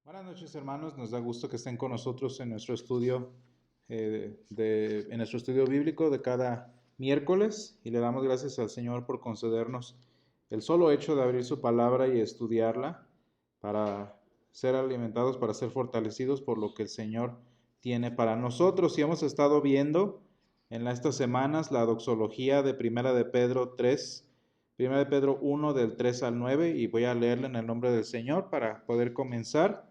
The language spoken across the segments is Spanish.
Buenas noches, hermanos. Nos da gusto que estén con nosotros en nuestro estudio en nuestro estudio bíblico de cada miércoles, y le damos gracias al Señor por concedernos el solo hecho de abrir su palabra y estudiarla para ser alimentados, para ser fortalecidos por lo que el Señor tiene para nosotros. Y hemos estado viendo en estas semanas la doxología de Primera de Pedro 3. Primera de Pedro 1 del 3 al 9, y voy a leerla en el nombre del Señor para poder comenzar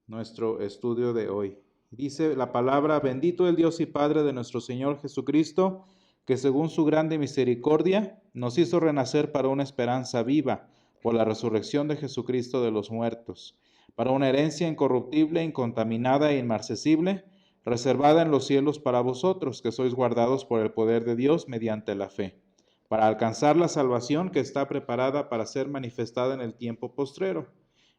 nuestro estudio de hoy. Dice la palabra: bendito el Dios y Padre de nuestro Señor Jesucristo, que según su grande misericordia nos hizo renacer para una esperanza viva por la resurrección de Jesucristo de los muertos, para una herencia incorruptible, incontaminada e inmarcesible, reservada en los cielos para vosotros, que sois guardados por el poder de Dios mediante la fe, para alcanzar la salvación que está preparada para ser manifestada en el tiempo postrero,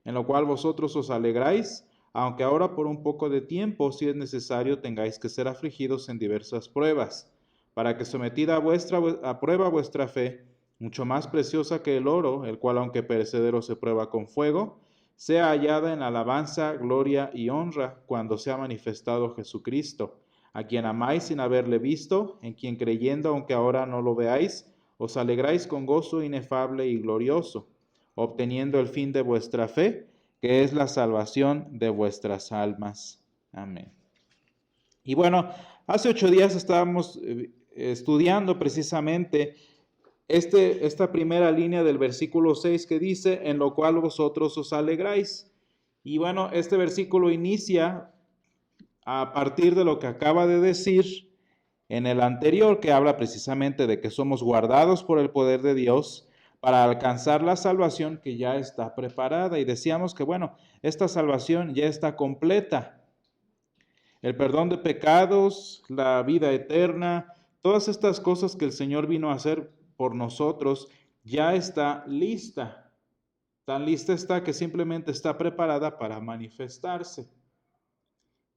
en lo cual vosotros os alegráis, aunque ahora por un poco de tiempo, si es necesario, tengáis que ser afligidos en diversas pruebas, para que sometida a prueba vuestra fe, mucho más preciosa que el oro, el cual aunque perecedero se prueba con fuego, sea hallada en alabanza, gloria y honra cuando sea manifestado Jesucristo, a quien amáis sin haberle visto, en quien creyendo, aunque ahora no lo veáis, os alegráis con gozo inefable y glorioso, obteniendo el fin de vuestra fe, que es la salvación de vuestras almas. Amén. Y bueno, hace 8 días estábamos estudiando precisamente esta primera línea del versículo 6 que dice: en lo cual vosotros os alegráis. Y bueno, este versículo inicia a partir de lo que acaba de decir en el anterior, que habla precisamente de que somos guardados por el poder de Dios para alcanzar la salvación que ya está preparada. Y decíamos que, bueno, esta salvación ya está completa. El perdón de pecados, la vida eterna, todas estas cosas que el Señor vino a hacer por nosotros, ya está lista. Tan lista está que simplemente está preparada para manifestarse.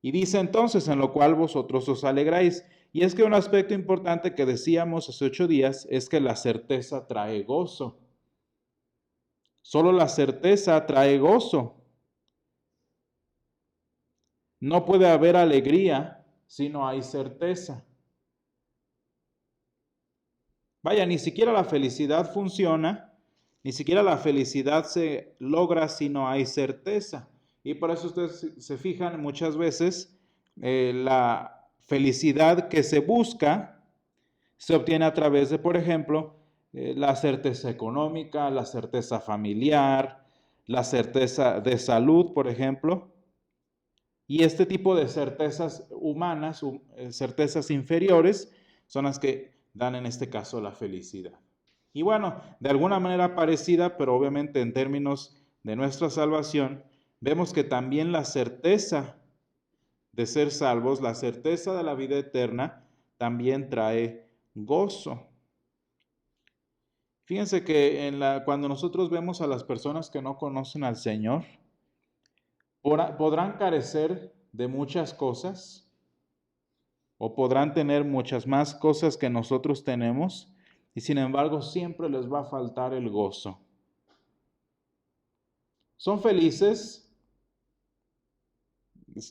Y dice entonces: en lo cual vosotros os alegráis. Y es que un aspecto importante que decíamos hace 8 días es que la certeza trae gozo. Solo la certeza trae gozo. No puede haber alegría si no hay certeza. Vaya, ni siquiera la felicidad funciona, ni siquiera la felicidad se logra si no hay certeza. Y por eso ustedes se fijan muchas veces, la felicidad que se busca se obtiene a través de, por ejemplo, la certeza económica, la certeza familiar, la certeza de salud, por ejemplo. Y este tipo de certezas humanas, certezas inferiores, son las que dan en este caso la felicidad. Y bueno, de alguna manera parecida, pero obviamente en términos de nuestra salvación, vemos que también la certeza de ser salvos, la certeza de la vida eterna, también trae gozo. Fíjense que cuando nosotros vemos a las personas que no conocen al Señor, podrán carecer de muchas cosas o podrán tener muchas más cosas que nosotros tenemos, y sin embargo siempre les va a faltar el gozo. Son felices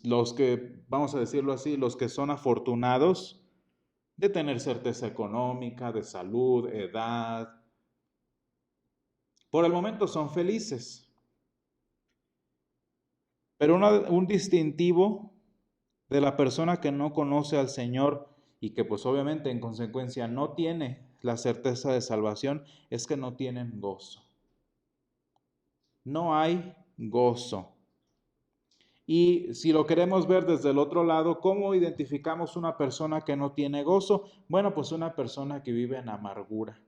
los que, vamos a decirlo así, los que son afortunados de tener certeza económica, de salud, edad. Por el momento son felices. Pero un distintivo de la persona que no conoce al Señor y que pues obviamente en consecuencia no tiene la certeza de salvación es que no tienen gozo. No hay gozo. Y si lo queremos ver desde el otro lado, ¿cómo identificamos una persona que no tiene gozo? Bueno, pues una persona que vive en amargura.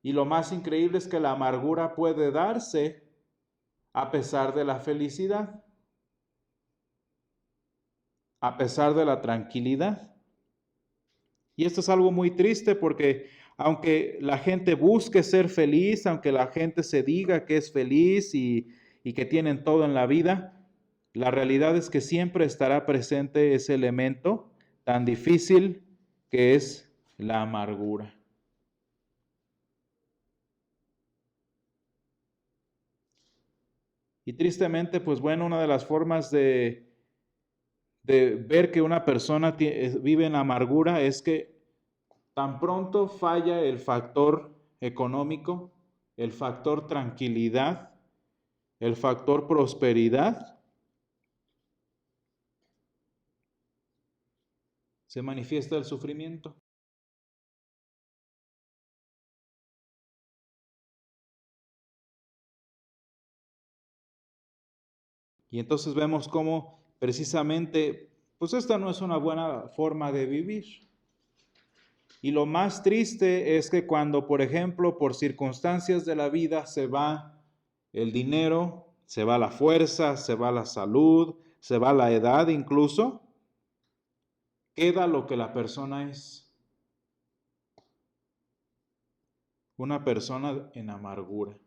Y lo más increíble es que la amargura puede darse a pesar de la felicidad, a pesar de la tranquilidad. Y esto es algo muy triste porque aunque la gente busque ser feliz, aunque la gente se diga que es feliz y que tienen todo en la vida, la realidad es que siempre estará presente ese elemento tan difícil que es la amargura. Y tristemente, pues bueno, una de las formas de ver que una persona vive en amargura es que tan pronto falla el factor económico, el factor tranquilidad, el factor prosperidad, se manifiesta el sufrimiento. Y entonces vemos cómo precisamente, pues esta no es una buena forma de vivir. Y lo más triste es que cuando, por ejemplo, por circunstancias de la vida se va el dinero, se va la fuerza, se va la salud, se va la edad incluso, queda lo que la persona es. Una persona en amargura.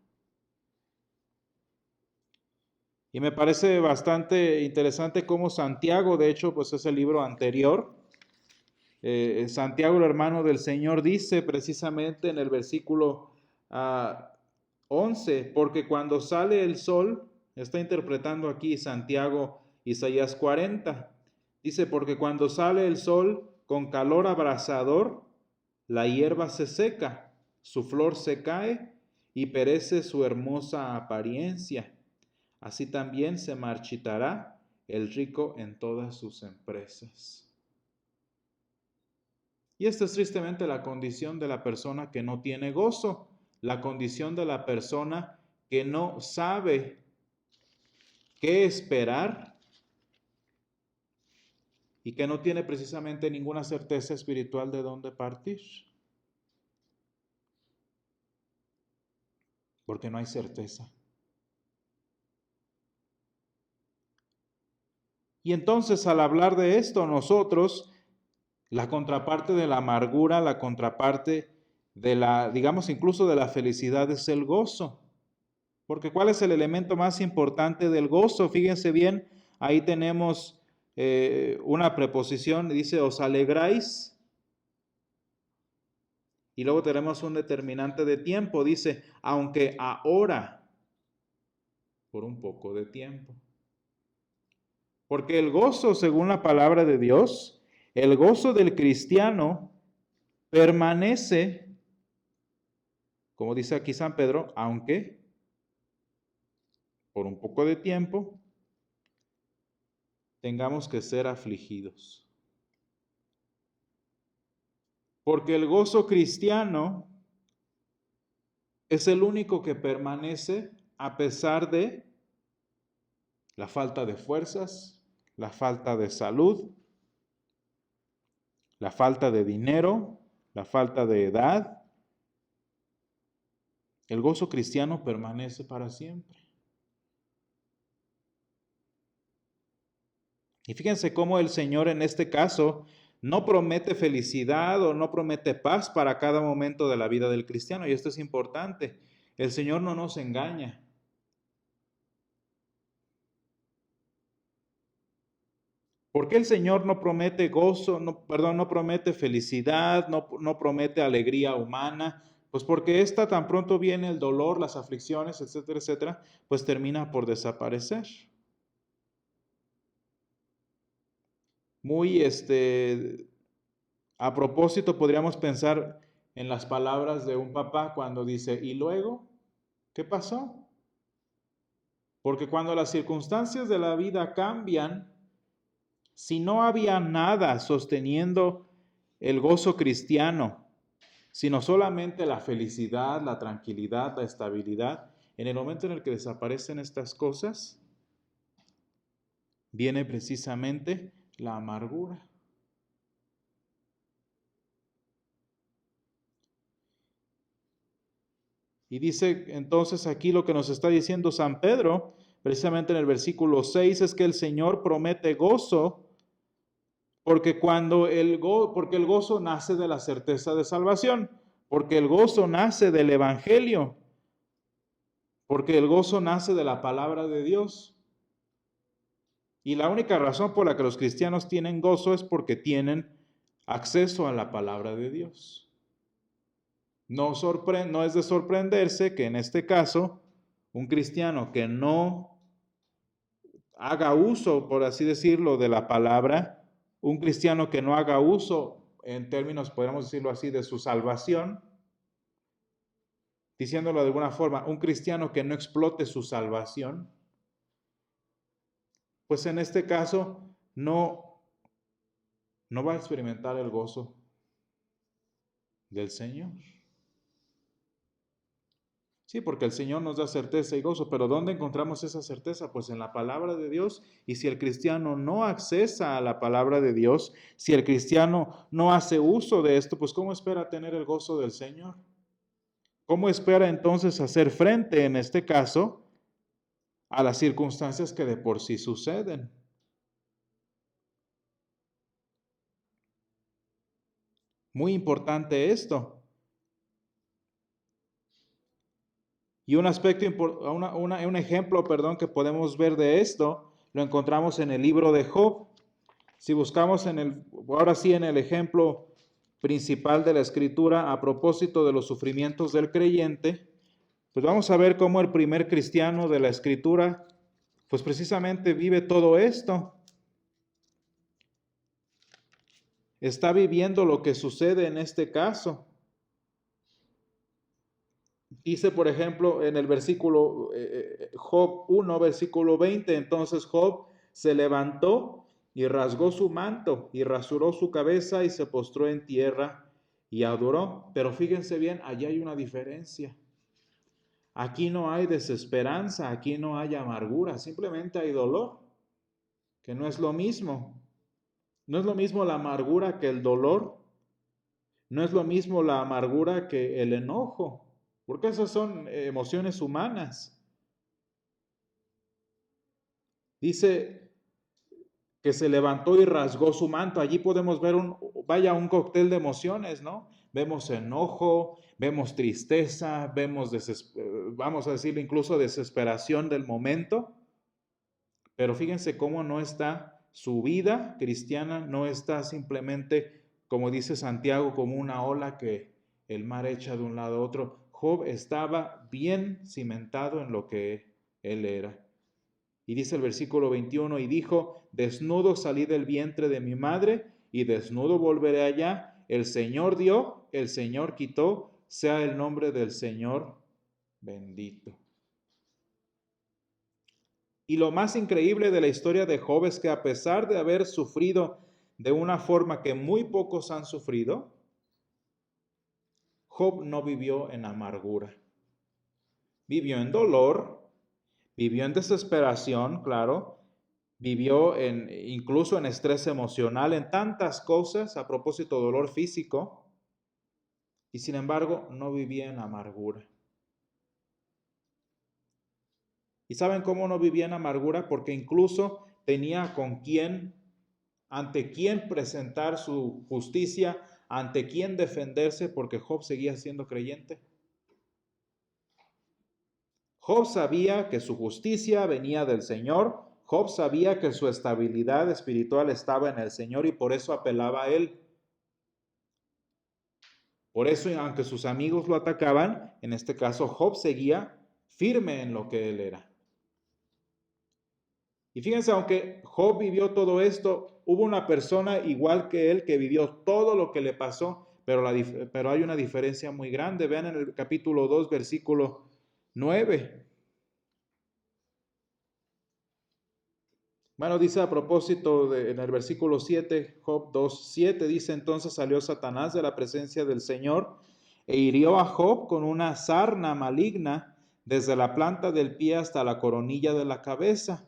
Y me parece bastante interesante cómo Santiago, de hecho, pues es el libro anterior. Santiago, el hermano del Señor, dice precisamente en el versículo 11, porque cuando sale el sol, está interpretando aquí Santiago Isaías 40, dice, porque cuando sale el sol con calor abrasador, la hierba se seca, su flor se cae y perece su hermosa apariencia. Así también se marchitará el rico en todas sus empresas. Y esta es tristemente la condición de la persona que no tiene gozo, la condición de la persona que no sabe qué esperar y que no tiene precisamente ninguna certeza espiritual de dónde partir. Porque no hay certeza. Y entonces al hablar de esto, nosotros, la contraparte de la amargura, la contraparte de la, digamos incluso de la felicidad es el gozo. Porque ¿cuál es el elemento más importante del gozo? Fíjense bien, ahí tenemos una preposición, dice, os alegráis. Y luego tenemos un determinante de tiempo, dice, aunque ahora, por un poco de tiempo. Porque el gozo, según la palabra de Dios, el gozo del cristiano permanece, como dice aquí San Pedro, aunque por un poco de tiempo tengamos que ser afligidos. Porque el gozo cristiano es el único que permanece a pesar de la falta de fuerzas, la falta de salud, la falta de dinero, la falta de edad. El gozo cristiano permanece para siempre. Y fíjense cómo el Señor en este caso no promete felicidad o no promete paz para cada momento de la vida del cristiano. Y esto es importante. El Señor no nos engaña. ¿Por qué el Señor no promete gozo, no promete felicidad, no promete alegría humana? Pues porque esta tan pronto viene el dolor, las aflicciones, etcétera, etcétera, pues termina por desaparecer. Muy a propósito podríamos pensar en las palabras de un papá cuando dice, ¿y luego qué pasó? Porque cuando las circunstancias de la vida cambian, si no había nada sosteniendo el gozo cristiano, sino solamente la felicidad, la tranquilidad, la estabilidad, en el momento en el que desaparecen estas cosas, viene precisamente la amargura. Y dice entonces aquí lo que nos está diciendo San Pedro, precisamente en el versículo 6, es que el Señor promete gozo, porque porque el gozo nace de la certeza de salvación, porque el gozo nace del Evangelio, porque el gozo nace de la palabra de Dios. Y la única razón por la que los cristianos tienen gozo es porque tienen acceso a la palabra de Dios. No es de sorprenderse que en este caso, un cristiano que no haga uso, por así decirlo, de la palabra, un cristiano que no haga uso, en términos, podríamos decirlo así, de su salvación, diciéndolo de alguna forma, un cristiano que no explote su salvación, pues en este caso no va a experimentar el gozo del Señor. Sí, porque el Señor nos da certeza y gozo, pero ¿dónde encontramos esa certeza? Pues en la palabra de Dios. Y si el cristiano no accesa a la palabra de Dios, si el cristiano no hace uso de esto, pues ¿cómo espera tener el gozo del Señor? ¿Cómo espera entonces hacer frente, en este caso, a las circunstancias que de por sí suceden? Muy importante esto. Y un aspecto, un ejemplo, perdón, que podemos ver de esto, lo encontramos en el libro de Job. Si buscamos ahora sí en el ejemplo principal de la Escritura a propósito de los sufrimientos del creyente, pues vamos a ver cómo el primer cristiano de la Escritura, pues precisamente vive todo esto. Está viviendo lo que sucede en este caso. Dice, por ejemplo, en el versículo Job 1, versículo 20, entonces Job se levantó y rasgó su manto y rasuró su cabeza y se postró en tierra y adoró. Pero fíjense bien, allí hay una diferencia. Aquí no hay desesperanza, aquí no hay amargura, simplemente hay dolor, que no es lo mismo. No es lo mismo la amargura que el dolor, no es lo mismo la amargura que el enojo, porque esas son emociones humanas. Dice que se levantó y rasgó su manto. Allí podemos ver un cóctel de emociones, ¿no? Vemos enojo, vemos tristeza, vemos, vamos a decir, incluso desesperación del momento. Pero fíjense cómo no está su vida cristiana, no está simplemente, como dice Santiago, como una ola que el mar echa de un lado a otro. Job estaba bien cimentado en lo que él era. Y dice el versículo 21, y dijo, desnudo salí del vientre de mi madre, y desnudo volveré allá. El Señor dio, el Señor quitó, sea el nombre del Señor bendito. Y lo más increíble de la historia de Job es que a pesar de haber sufrido de una forma que muy pocos han sufrido, Job no vivió en amargura. Vivió en dolor, vivió en desesperación, claro, vivió incluso en estrés emocional, en tantas cosas, a propósito de dolor físico, y sin embargo no vivía en amargura. ¿Y saben cómo no vivía en amargura? Porque incluso tenía ante quién presentar su justicia, ante quién defenderse, porque Job seguía siendo creyente. Job sabía que su justicia venía del Señor, Job sabía que su estabilidad espiritual estaba en el Señor y por eso apelaba a Él. Por eso, aunque sus amigos lo atacaban, en este caso Job seguía firme en lo que él era. Y fíjense, aunque Job vivió todo esto, hubo una persona igual que él que vivió todo lo que le pasó, pero hay una diferencia muy grande. Vean en el capítulo 2, versículo 9. Bueno, dice a propósito en el versículo 7, Job 2, 7, dice, entonces salió Satanás de la presencia del Señor e hirió a Job con una sarna maligna desde la planta del pie hasta la coronilla de la cabeza.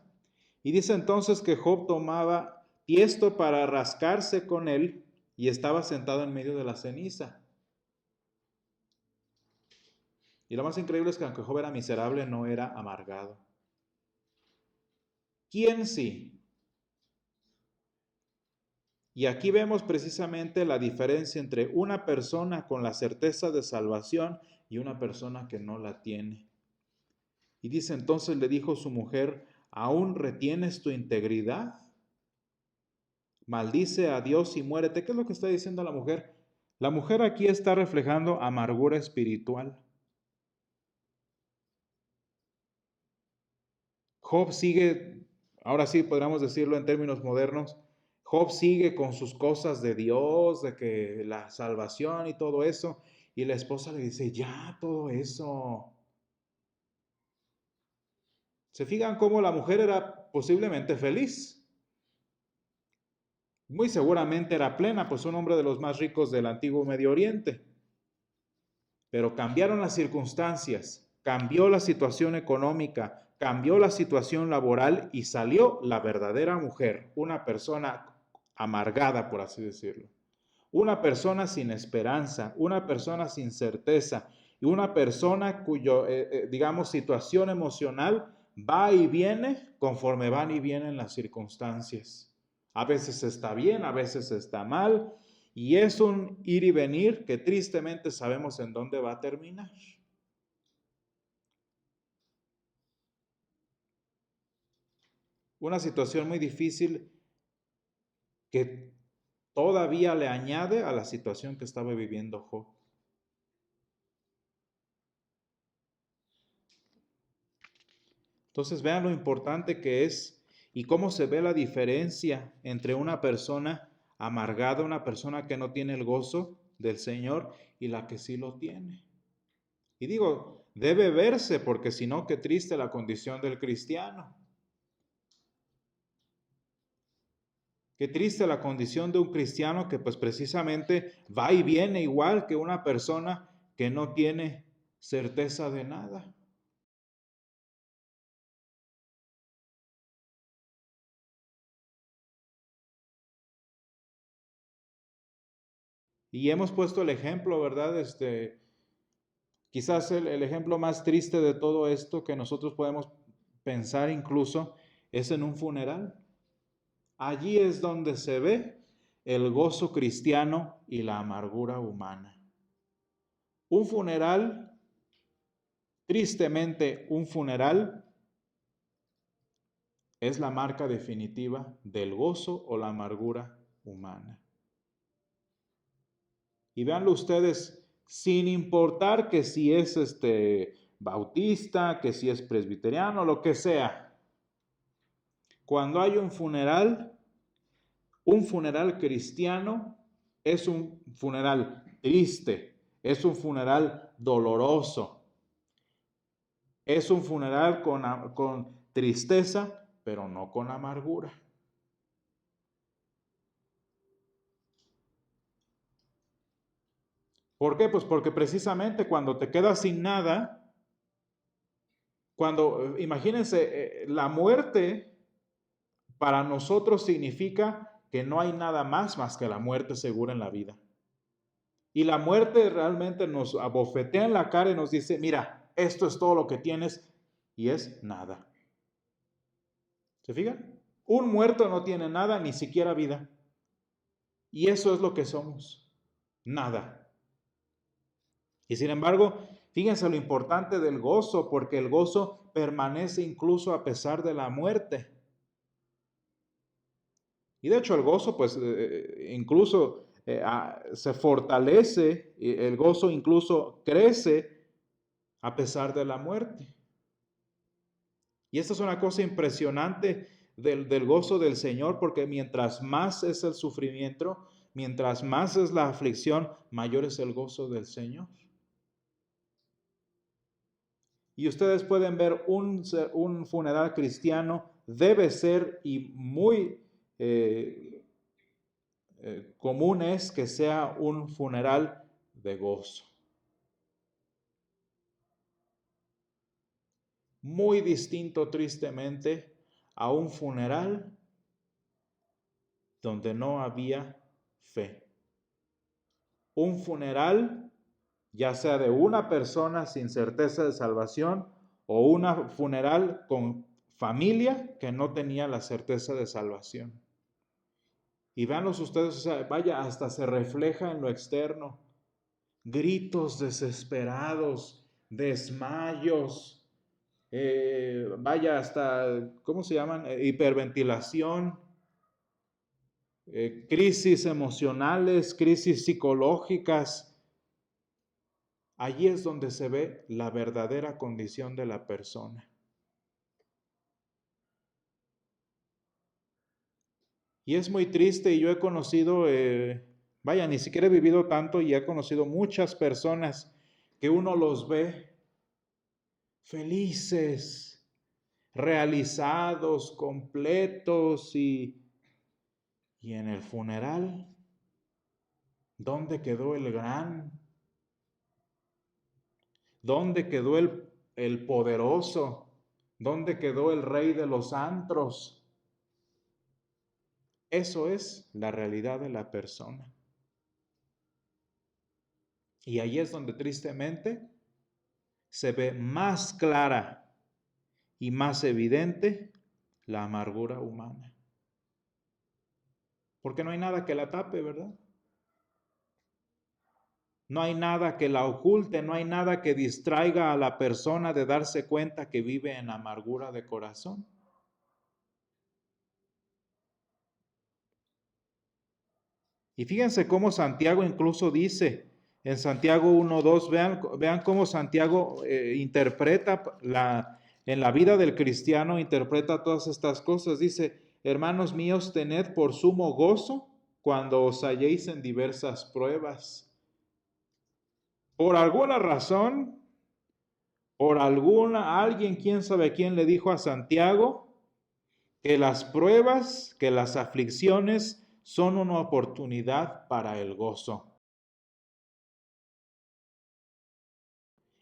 Y dice entonces que Job tomaba tiesto para rascarse con él y estaba sentado en medio de la ceniza. Y lo más increíble es que aunque Job era miserable, no era amargado. ¿Quién sí? Y aquí vemos precisamente la diferencia entre una persona con la certeza de salvación y una persona que no la tiene. Y dice entonces, le dijo su mujer, ¿aún retienes tu integridad? Maldice a Dios y muérete. ¿Qué es lo que está diciendo la mujer? La mujer aquí está reflejando amargura espiritual. Job sigue ahora sí podríamos decirlo en términos modernos, Job sigue con sus cosas de Dios, de que la salvación y todo eso, y la esposa le dice, ya todo eso. ¿Se fijan cómo la mujer era posiblemente feliz? Muy seguramente era plena, pues un hombre de los más ricos del antiguo Medio Oriente. Pero cambiaron las circunstancias, cambió la situación económica, cambió la situación laboral y salió la verdadera mujer, una persona amargada, por así decirlo. Una persona sin esperanza, una persona sin certeza y una persona cuyo, digamos, situación emocional va y viene conforme van y vienen las circunstancias. A veces está bien, a veces está mal, y es un ir y venir que tristemente sabemos en dónde va a terminar. Una situación muy difícil que todavía le añade a la situación que estaba viviendo Job. Entonces vean lo importante que es y cómo se ve la diferencia entre una persona amargada, una persona que no tiene el gozo del Señor y la que sí lo tiene. Y digo, debe verse porque si no, qué triste la condición del cristiano. Qué triste la condición de un cristiano que pues precisamente va y viene igual que una persona que no tiene certeza de nada. Y hemos puesto el ejemplo, ¿verdad? Quizás el ejemplo más triste de todo esto que nosotros podemos pensar incluso es en un funeral. Allí es donde se ve el gozo cristiano y la amargura humana. Un funeral, tristemente un funeral, es la marca definitiva del gozo o la amargura humana. Y véanlo ustedes, sin importar que si es bautista, que si es presbiteriano, lo que sea. Cuando hay un funeral cristiano es un funeral triste, es un funeral doloroso, es un funeral con tristeza, pero no con amargura. ¿Por qué? Pues porque precisamente cuando te quedas sin nada, imagínense, la muerte para nosotros significa que no hay nada más que la muerte segura en la vida. Y la muerte realmente nos abofetea en la cara y nos dice, mira, esto es todo lo que tienes y es nada. ¿Se fijan? Un muerto no tiene nada, ni siquiera vida. Y eso es lo que somos, nada. Y sin embargo, fíjense lo importante del gozo, porque el gozo permanece incluso a pesar de la muerte. Y de hecho el gozo, pues incluso se fortalece, el gozo incluso crece a pesar de la muerte. Y esta es una cosa impresionante del gozo del Señor, porque mientras más es el sufrimiento, mientras más es la aflicción, mayor es el gozo del Señor. Y ustedes pueden ver un funeral cristiano debe ser y muy común es que sea un funeral de gozo. Muy distinto tristemente a un funeral donde no había fe. Un funeral, ya sea de una persona sin certeza de salvación o un funeral con familia que no tenía la certeza de salvación. Y véanlos ustedes, o sea, vaya, hasta se refleja en lo externo. Gritos desesperados, desmayos, vaya, hasta, ¿cómo se llaman? Hiperventilación, crisis emocionales, crisis psicológicas. Allí es donde se ve la verdadera condición de la persona. Y es muy triste y yo he conocido, vaya, ni siquiera he vivido tanto y he conocido muchas personas que uno los ve felices, realizados, completos y en el funeral, ¿dónde quedó el gran? ¿Dónde quedó el poderoso? ¿Dónde quedó el rey de los antros? Eso es la realidad de la persona. Y ahí es donde tristemente se ve más clara y más evidente la amargura humana. Porque no hay nada que la tape, ¿verdad? No hay nada que la oculte, no hay nada que distraiga a la persona de darse cuenta que vive en amargura de corazón. Y fíjense cómo Santiago incluso dice en Santiago 1:2, vean cómo Santiago interpreta en la vida del cristiano, interpreta todas estas cosas. Dice, hermanos míos, tened por sumo gozo cuando os halléis en diversas pruebas. Por alguna razón, alguien, quién sabe quién, le dijo a Santiago que las pruebas, que las aflicciones son una oportunidad para el gozo.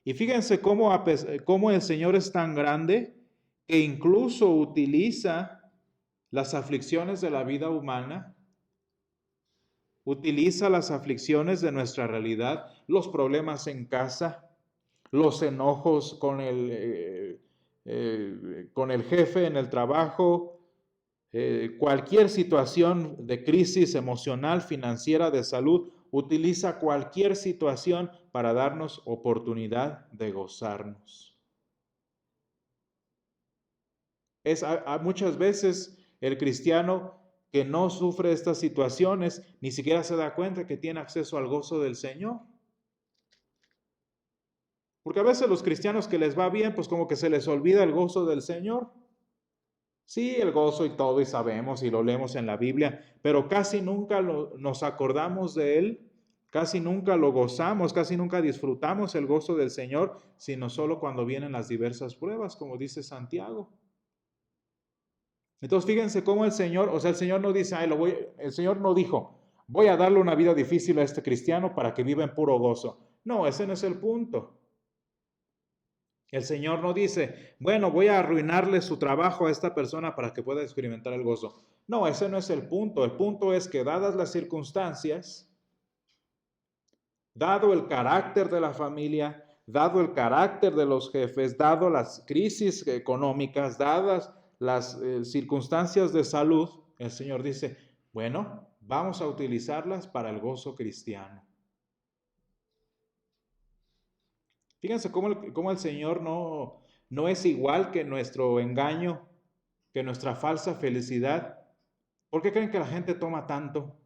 Y fíjense cómo el Señor es tan grande que incluso utiliza las aflicciones de la vida humana, utiliza las aflicciones de nuestra realidad, los problemas en casa, los enojos con el jefe en el trabajo, cualquier situación de crisis emocional, financiera, de salud, utiliza cualquier situación para darnos oportunidad de gozarnos. Muchas veces el cristiano que no sufre estas situaciones ni siquiera se da cuenta que tiene acceso al gozo del Señor. Porque a veces los cristianos que les va bien, pues como que se les olvida el gozo del Señor. Sí, el gozo y todo, y sabemos y lo leemos en la Biblia, pero casi nunca nos acordamos de Él, casi nunca lo gozamos, casi nunca disfrutamos el gozo del Señor, sino solo cuando vienen las diversas pruebas, como dice Santiago. Entonces fíjense cómo el Señor, o sea, el Señor no dice, el Señor no dijo, voy a darle una vida difícil a este cristiano para que viva en puro gozo. No, ese no es el punto. El Señor no dice, bueno, voy a arruinarle su trabajo a esta persona para que pueda experimentar el gozo. No, ese no es el punto. El punto es que dadas las circunstancias, dado el carácter de la familia, dado el carácter de los jefes, dado las crisis económicas, dadas las circunstancias de salud, el Señor dice, bueno, vamos a utilizarlas para el gozo cristiano. Fíjense cómo el Señor no es igual que nuestro engaño, que nuestra falsa felicidad. ¿Por qué creen que la gente toma tanto?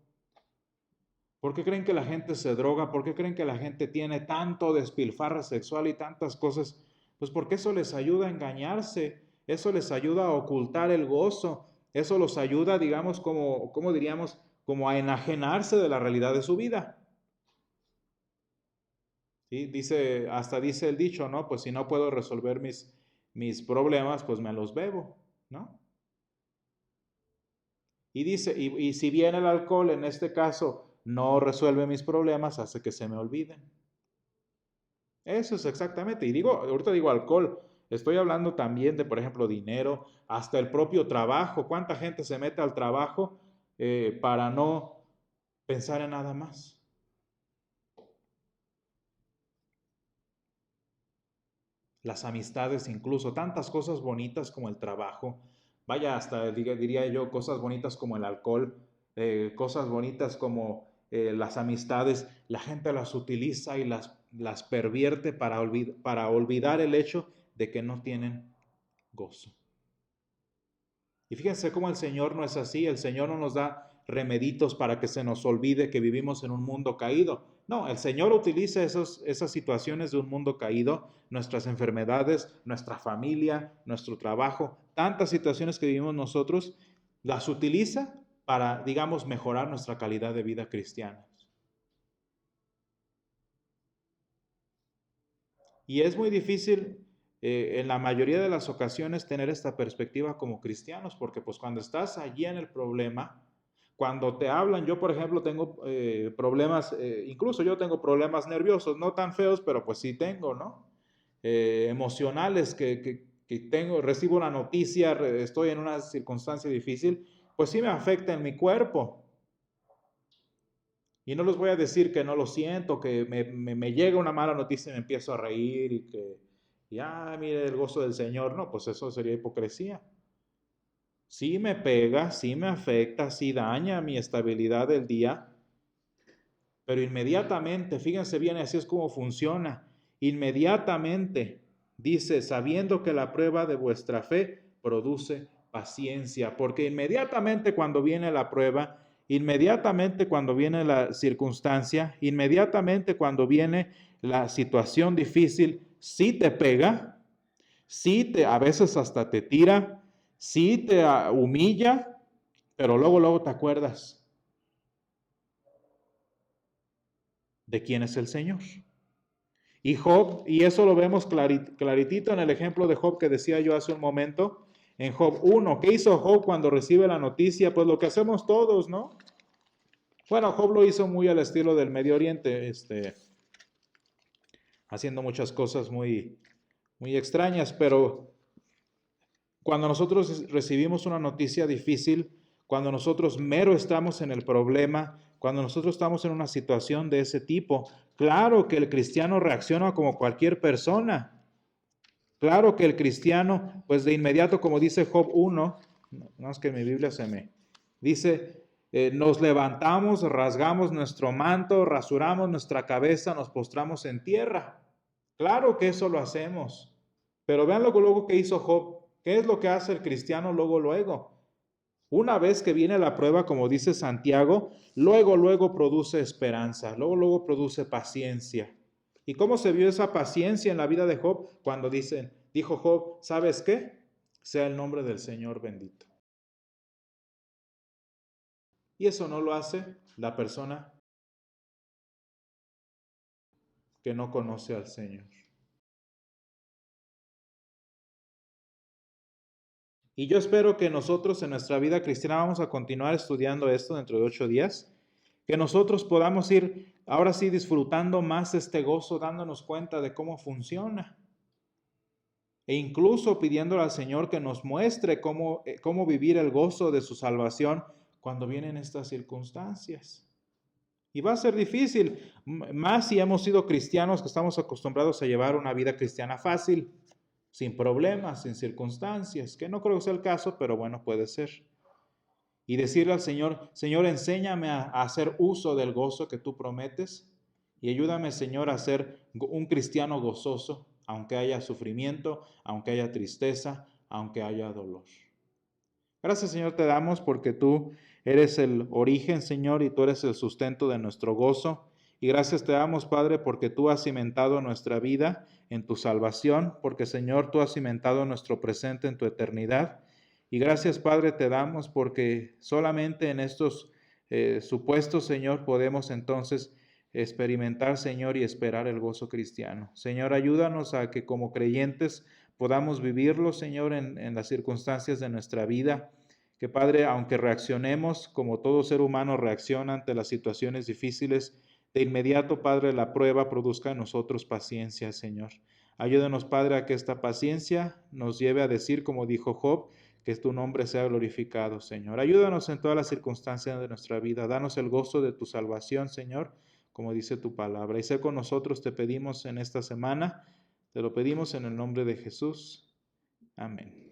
¿Por qué creen que la gente se droga? ¿Por qué creen que la gente tiene tanto despilfarre sexual y tantas cosas? Pues porque eso les ayuda a engañarse, eso les ayuda a ocultar el gozo, eso los ayuda, digamos, como diríamos, como a enajenarse de la realidad de su vida. ¿Sí? Hasta dice el dicho, ¿no? Pues si no puedo resolver mis problemas, pues me los bebo, ¿no? Y dice, y si bien el alcohol en este caso no resuelve mis problemas, hace que se me olviden. Eso es exactamente. Y ahorita digo alcohol, estoy hablando también de, por ejemplo, dinero, hasta el propio trabajo. ¿Cuánta gente se mete al trabajo para no pensar en nada más? Las amistades incluso, tantas cosas bonitas como el trabajo, vaya, hasta diría yo, cosas bonitas como el alcohol, cosas bonitas como las amistades, la gente las utiliza y las pervierte para olvidar el hecho de que no tienen gozo. Y fíjense cómo el Señor no es así, el Señor no nos da remeditos para que se nos olvide que vivimos en un mundo caído. No, el Señor utiliza esas situaciones de un mundo caído, nuestras enfermedades, nuestra familia, nuestro trabajo, tantas situaciones que vivimos nosotros, las utiliza para, digamos, mejorar nuestra calidad de vida cristiana. Y es muy difícil en la mayoría de las ocasiones tener esta perspectiva como cristianos, porque pues cuando estás allí en el problema, cuando te hablan, yo por ejemplo tengo problemas, incluso yo tengo problemas nerviosos, no tan feos, pero pues sí tengo, ¿no? Emocionales que tengo, recibo una noticia, estoy en una circunstancia difícil, pues sí me afecta en mi cuerpo. Y no les voy a decir que no lo siento, que me llega una mala noticia y me empiezo a reír y que, mire el gozo del Señor. No, pues eso sería hipocresía. Sí me pega, sí me afecta, sí daña mi estabilidad del día, pero inmediatamente, fíjense bien, así es como funciona. Inmediatamente, dice, sabiendo que la prueba de vuestra fe produce paciencia, porque inmediatamente cuando viene la prueba, inmediatamente cuando viene la circunstancia, inmediatamente cuando viene la situación difícil, sí te pega, sí te, a veces hasta te tira, sí te humilla, pero luego te acuerdas de quién es el Señor. Y Job, y eso lo vemos claritito en el ejemplo de Job que decía yo hace un momento, en Job 1. ¿Qué hizo Job cuando recibe la noticia? Pues lo que hacemos todos, ¿no? Bueno, Job lo hizo muy al estilo del Medio Oriente, haciendo muchas cosas muy, muy extrañas, pero cuando nosotros recibimos una noticia difícil, cuando nosotros mero estamos en el problema, cuando nosotros estamos en una situación de ese tipo, claro que el cristiano reacciona como cualquier persona. Claro que el cristiano, pues de inmediato, como dice Job 1, no es que mi Biblia se me dice, nos levantamos, rasgamos nuestro manto, rasuramos nuestra cabeza, nos postramos en tierra. Claro que eso lo hacemos. Pero vean luego que hizo Job. ¿Qué es lo que hace el cristiano luego? Una vez que viene la prueba, como dice Santiago, luego produce esperanza, luego produce paciencia. ¿Y cómo se vio esa paciencia en la vida de Job? Cuando dijo Job, ¿sabes qué? Sea el nombre del Señor bendito. Y eso no lo hace la persona que no conoce al Señor. Y yo espero que nosotros en nuestra vida cristiana vamos a continuar estudiando esto dentro de 8 días, que nosotros podamos ir ahora sí disfrutando más este gozo, dándonos cuenta de cómo funciona. E incluso pidiéndole al Señor que nos muestre cómo vivir el gozo de su salvación cuando vienen estas circunstancias. Y va a ser difícil, más si hemos sido cristianos que estamos acostumbrados a llevar una vida cristiana fácil, sin problemas, sin circunstancias, que no creo que sea el caso, pero bueno, puede ser. Y decirle al Señor, Señor, enséñame a hacer uso del gozo que tú prometes y ayúdame, Señor, a ser un cristiano gozoso, aunque haya sufrimiento, aunque haya tristeza, aunque haya dolor. Gracias, Señor, te damos porque tú eres el origen, Señor, y tú eres el sustento de nuestro gozo. Y gracias te damos, Padre, porque tú has cimentado nuestra vida en tu salvación, porque, Señor, tú has cimentado nuestro presente en tu eternidad. Y gracias, Padre, te damos porque solamente en estos supuestos, Señor, podemos entonces experimentar, Señor, y esperar el gozo cristiano. Señor, ayúdanos a que como creyentes podamos vivirlo, Señor, en las circunstancias de nuestra vida. Que, Padre, aunque reaccionemos como todo ser humano reacciona ante las situaciones difíciles, de inmediato, Padre, la prueba produzca en nosotros paciencia, Señor. Ayúdanos, Padre, a que esta paciencia nos lleve a decir, como dijo Job, que tu nombre sea glorificado, Señor. Ayúdanos en todas las circunstancias de nuestra vida. Danos el gozo de tu salvación, Señor, como dice tu palabra. Y sé con nosotros, te pedimos en esta semana. Te lo pedimos en el nombre de Jesús. Amén.